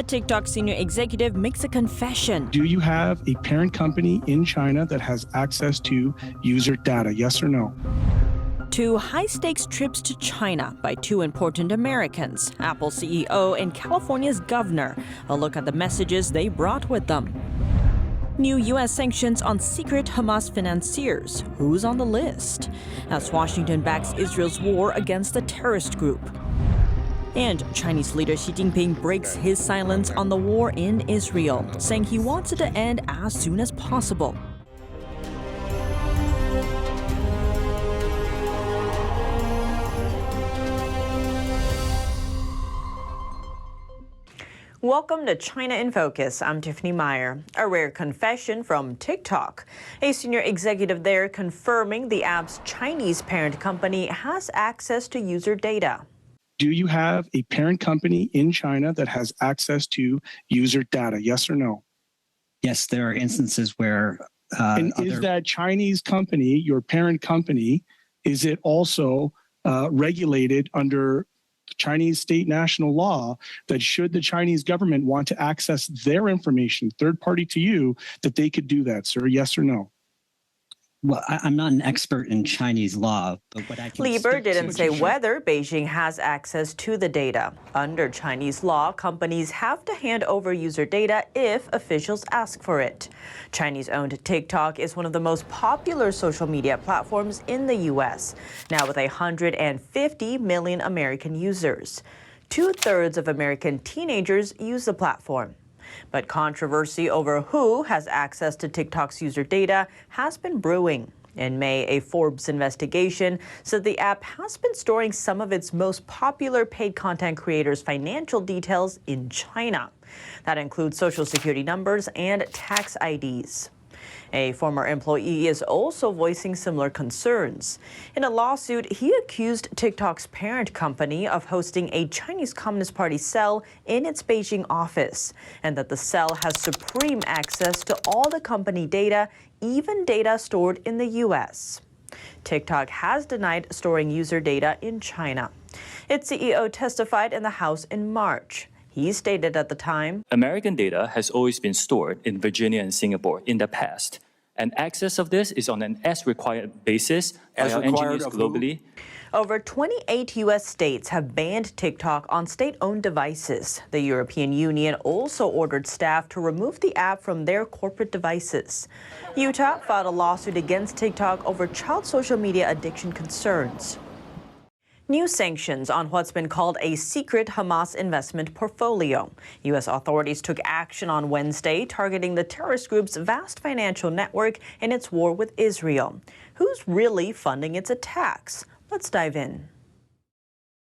A TikTok senior executive makes a confession. Do you have a parent company in China that has access to user data? Yes or no? 2 high-stakes trips to China by 2 important Americans, Apple CEO and California's governor. A look at the messages they brought with them. New U.S. sanctions on secret Hamas financiers. Who's on the list? As Washington backs Israel's war against the terrorist group. And Chinese leader Xi Jinping breaks his silence on the war in Israel, saying he wants it to end as soon as possible. Welcome to China in Focus. I'm Tiffany Meyer. A rare confession from TikTok. A senior executive there confirming the app's Chinese parent company has access to user data. Do you have a parent company in China that has access to user data? Yes or no? Yes, there are instances where... and is that Chinese company, your parent company, is it also regulated under Chinese state national law that should the Chinese government want to access their information, third party to you, that they could do that, sir? Yes or no? Well, I'm not an expert in Chinese law, but what I can Lieber didn't say whether Beijing has access to the data. Under Chinese law, companies have to hand over user data if officials ask for it. Chinese-owned TikTok is one of the most popular social media platforms in the U.S., now with 150 million American users. 2/3 of American teenagers use the platform. But controversy over who has access to TikTok's user data has been brewing. In May, a Forbes investigation said the app has been storing some of its most popular paid content creators' financial details in China. That includes social security numbers and tax IDs. A former employee is also voicing similar concerns. In a lawsuit, he accused TikTok's parent company of hosting a Chinese Communist Party cell in its Beijing office, and that the cell has supreme access to all the company data, even data stored in the U.S. TikTok has denied storing user data in China. Its CEO testified in the House in March. He stated at the time, American data has always been stored in Virginia and Singapore in the past, and access of this is on an as-required basis by our engineers globally. Over 28 U.S. states have banned TikTok on state-owned devices. The European Union also ordered staff to remove the app from their corporate devices. Utah filed a lawsuit against TikTok over child social media addiction concerns. New sanctions on what's been called a secret Hamas investment portfolio. U.S. authorities took action on Wednesday, targeting the terrorist group's vast financial network in its war with Israel. Who's really funding its attacks? Let's dive in.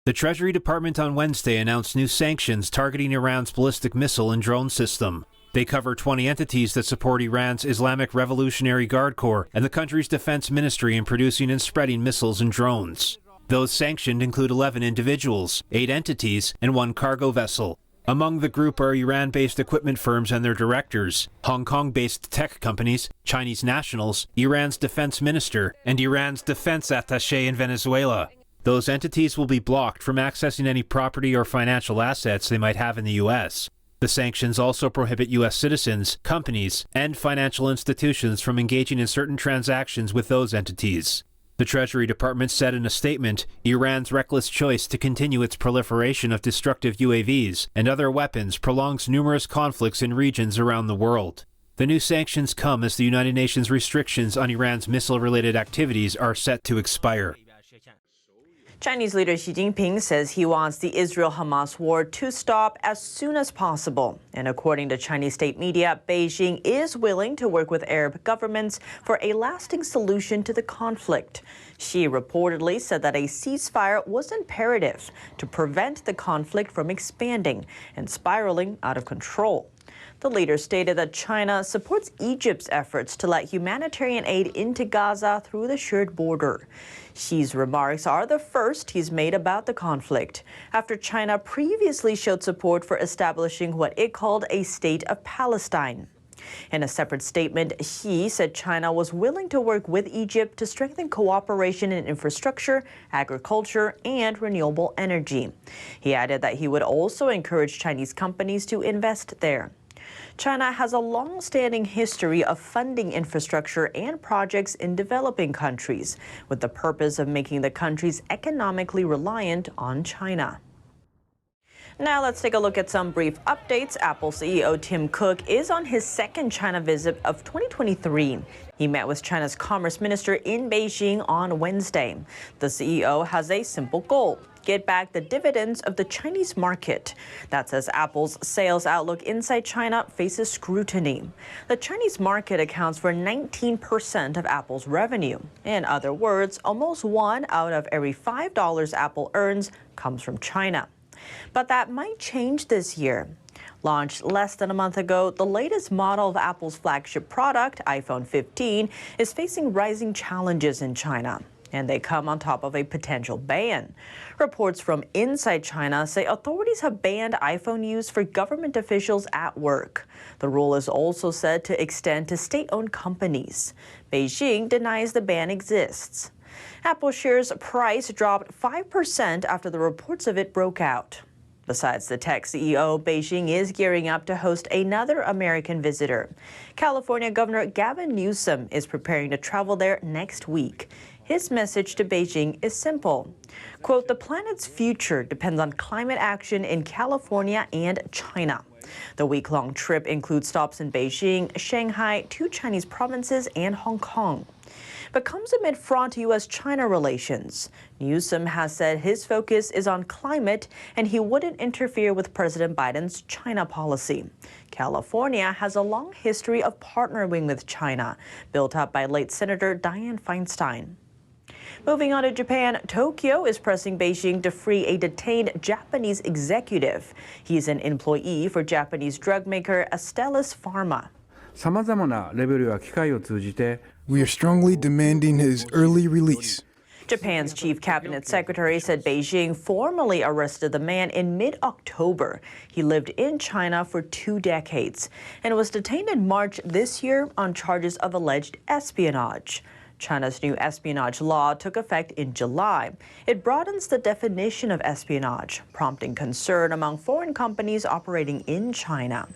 The Treasury Department on Wednesday announced new sanctions targeting Iran's ballistic missile and drone system. They cover 20 entities that support Iran's Islamic Revolutionary Guard Corps and the country's defense ministry in producing and spreading missiles and drones. Those sanctioned include 11 individuals, 8 entities, and 1 cargo vessel. Among the group are Iran-based equipment firms and their directors, Hong Kong-based tech companies, Chinese nationals, Iran's defense minister, and Iran's defense attaché in Venezuela. Those entities will be blocked from accessing any property or financial assets they might have in the U.S. The sanctions also prohibit U.S. citizens, companies, and financial institutions from engaging in certain transactions with those entities. The Treasury Department said in a statement, Iran's reckless choice to continue its proliferation of destructive UAVs and other weapons prolongs numerous conflicts in regions around the world. The new sanctions come as the United Nations restrictions on Iran's missile-related activities are set to expire. Chinese leader Xi Jinping says he wants the Israel-Hamas war to stop as soon as possible. And according to Chinese state media, Beijing is willing to work with Arab governments for a lasting solution to the conflict. Xi reportedly said that a ceasefire was imperative to prevent the conflict from expanding and spiraling out of control. The leader stated that China supports Egypt's efforts to let humanitarian aid into Gaza through the shared border. Xi's remarks are the first he's made about the conflict, after China previously showed support for establishing what it called a state of Palestine. In a separate statement, Xi said China was willing to work with Egypt to strengthen cooperation in infrastructure, agriculture, and renewable energy. He added that he would also encourage Chinese companies to invest there. China has a long-standing history of funding infrastructure and projects in developing countries, with the purpose of making the countries economically reliant on China. Now let's take a look at some brief updates. Apple CEO Tim Cook is on his second China visit of 2023. He met with China's Commerce Minister in Beijing on Wednesday. The CEO has a simple goal: get back the dividends of the Chinese market. That's as Apple's sales outlook inside China faces scrutiny. The Chinese market accounts for 19% of Apple's revenue. In other words, almost 1 out of every $5 Apple earns comes from China. But that might change this year. Launched less than a month ago, the latest model of Apple's flagship product, iPhone 15, is facing rising challenges in China. And they come on top of a potential ban. Reports from inside China say authorities have banned iPhone use for government officials at work. The rule is also said to extend to state-owned companies. Beijing denies the ban exists. Apple shares price dropped 5% after the reports of it broke out. Besides the tech CEO, Beijing is gearing up to host another American visitor. California Governor Gavin Newsom is preparing to travel there next week. His message to Beijing is simple. Quote, "The planet's future depends on climate action in California and China." The week-long trip includes stops in Beijing, Shanghai, 2 Chinese provinces, and Hong Kong. But comes amid fraught U.S.-China relations. Newsom has said his focus is on climate and he wouldn't interfere with President Biden's China policy. California has a long history of partnering with China, built up by late Senator Dianne Feinstein. Moving on to Japan, Tokyo is pressing Beijing to free a detained Japanese executive. He's an employee for Japanese drug maker Astellas Pharma. We are strongly demanding his early release. Japan's chief cabinet secretary said Beijing formally arrested the man in mid-October. He lived in China for 2 decades and was detained in March this year on charges of alleged espionage. China's new espionage law took effect in July. It broadens the definition of espionage, prompting concern among foreign companies operating in China.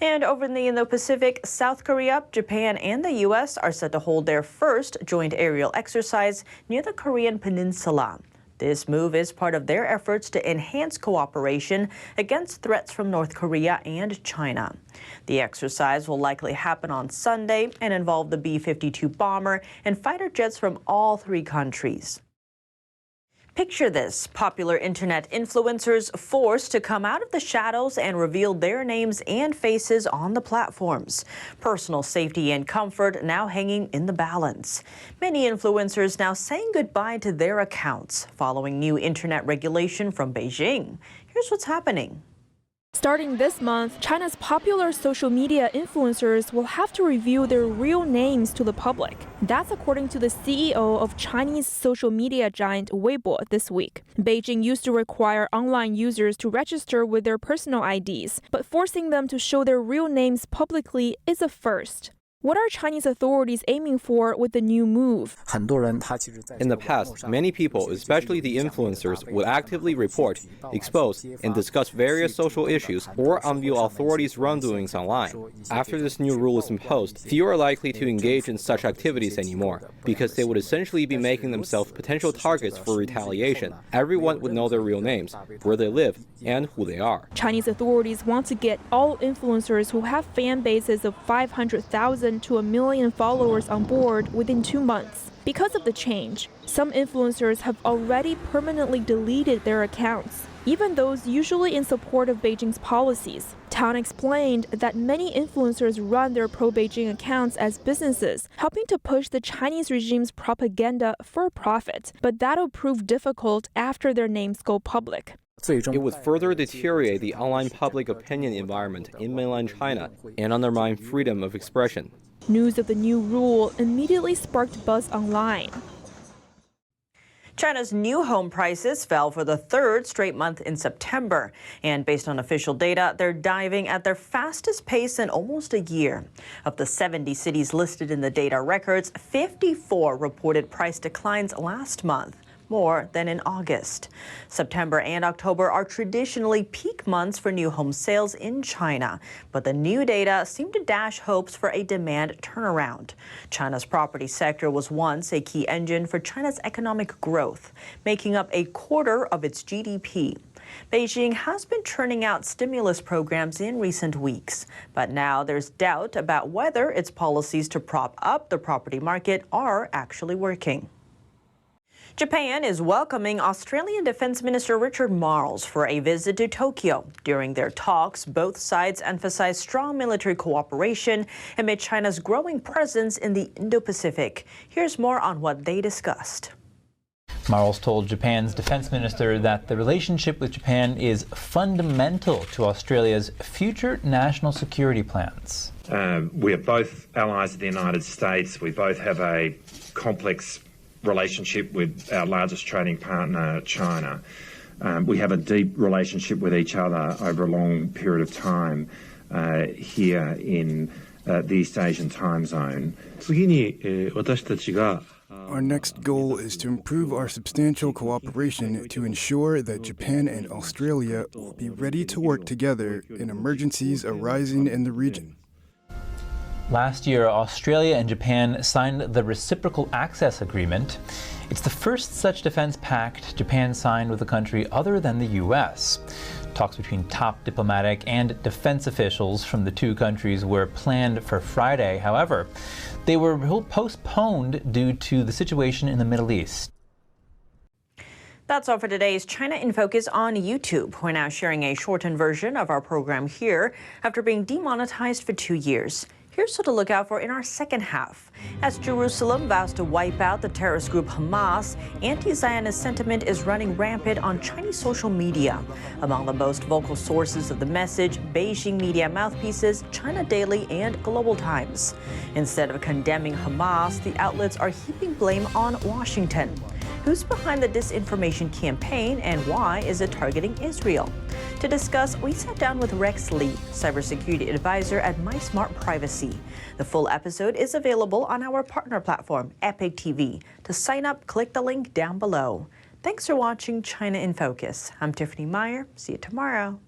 And over in the Indo-Pacific, South Korea, Japan, and the U.S. are set to hold their first joint aerial exercise near the Korean peninsula. This move is part of their efforts to enhance cooperation against threats from North Korea and China. The exercise will likely happen on Sunday and involve the B-52 bomber and fighter jets from all 3 countries. Picture this: popular internet influencers forced to come out of the shadows and reveal their names and faces on the platforms. Personal safety and comfort now hanging in the balance. Many influencers now saying goodbye to their accounts following new internet regulation from Beijing. Here's what's happening. Starting this month, China's popular social media influencers will have to reveal their real names to the public. That's according to the CEO of Chinese social media giant Weibo this week. Beijing used to require online users to register with their personal IDs, but forcing them to show their real names publicly is a first. What are Chinese authorities aiming for with the new move? In the past, many people, especially the influencers, would actively report, expose, and discuss various social issues or unveil authorities' wrongdoings online. After this new rule is imposed, few are likely to engage in such activities anymore, because they would essentially be making themselves potential targets for retaliation. Everyone would know their real names, where they live, and who they are. Chinese authorities want to get all influencers who have fan bases of 500,000 to 1 million followers on board within 2 months. Because of the change, some influencers have already permanently deleted their accounts, even those usually in support of Beijing's policies. Tan explained that many influencers run their pro-Beijing accounts as businesses, helping to push the Chinese regime's propaganda for a profit, but that'll prove difficult after their names go public. It would further deteriorate the online public opinion environment in mainland China and undermine freedom of expression. News of the new rule immediately sparked buzz online. China's new home prices fell for the third straight month in September. And based on official data, they're diving at their fastest pace in almost a year. Of the 70 cities listed in the data records, 54 reported price declines last month, more than in August. September and October are traditionally peak months for new home sales in China, but the new data seem to dash hopes for a demand turnaround. China's property sector was once a key engine for China's economic growth, making up a quarter of its GDP. Beijing has been churning out stimulus programs in recent weeks, but now there's doubt about whether its policies to prop up the property market are actually working. Japan is welcoming Australian Defence Minister Richard Marles for a visit to Tokyo. During their talks, both sides emphasized strong military cooperation amid China's growing presence in the Indo-Pacific. Here's more on what they discussed. Marles told Japan's defense minister that the relationship with Japan is fundamental to Australia's future national security plans. We are both allies of the United States. We both have a complex relationship with our largest trading partner, China. We have a deep relationship with each other over a long period of time here in the East Asian time zone. Our next goal is to improve our substantial cooperation to ensure that Japan and Australia will be ready to work together in emergencies arising in the region. Last year, Australia and Japan signed the Reciprocal Access Agreement. It's the first such defense pact Japan signed with a country other than the U.S. Talks between top diplomatic and defense officials from the two countries were planned for Friday. However, they were postponed due to the situation in the Middle East. That's all for today's China in Focus on YouTube. We're now sharing a shortened version of our program here after being demonetized for 2 years. Here's what to look out for in our second half. As Jerusalem vows to wipe out the terrorist group Hamas, anti-Zionist sentiment is running rampant on Chinese social media. Among the most vocal sources of the message, Beijing media mouthpieces, China Daily, and Global Times. Instead of condemning Hamas, the outlets are heaping blame on Washington. Who's behind the disinformation campaign and why is it targeting Israel? To discuss, we sat down with Rex Lee, cybersecurity advisor at MySmart Privacy. The full episode is available on our partner platform, Epic TV. To sign up, click the link down below. Thanks for watching China in Focus. I'm Tiffany Meyer. See you tomorrow.